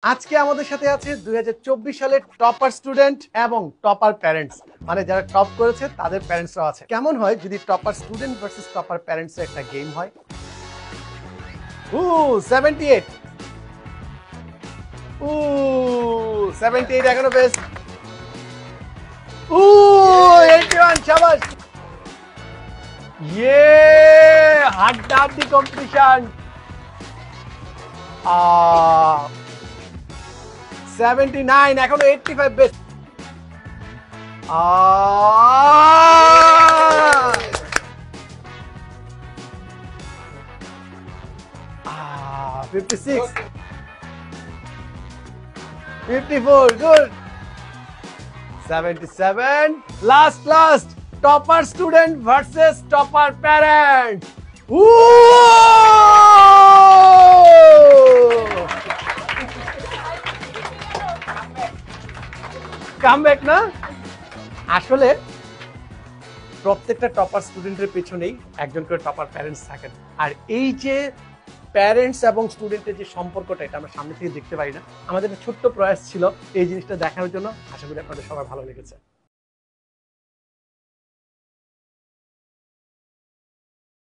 আজকে আমাদের সাথে আছে 2024 সালের টপার স্টুডেন্ট এবং টপার প্যারেন্টস, মানে যারা টপ করেছে তাদের প্যারেন্টসরাও আছে। কেমন হয় যদি topper student versus topper parents এর একটা গেম হয়? 78, 78 এখনো বেশ। 81, শাবাশ। ইয়ে, হাড্ডাহাড্ডি কম্পিটিশন। 79, এখনো 85 বেশ। 56, 54, good. 77, last, topper student versus topper parent. Comeback না? আসলে প্রত্যেকটা টপার স্টুডেন্টের পেছনেই একজন করে টপার প্যারেন্টস থাকেন, আর এই যে প্যারেন্টস এবং স্টুডেন্টের যে সম্পর্কটা, এটা আমরা সামনে থেকে দেখতে পারি না। আমাদের একটা ছোট্ট প্রয়াস ছিল এই জিনিসটা দেখানোর জন্য। আশা করি আপনাদের সবার ভালো লেগেছে।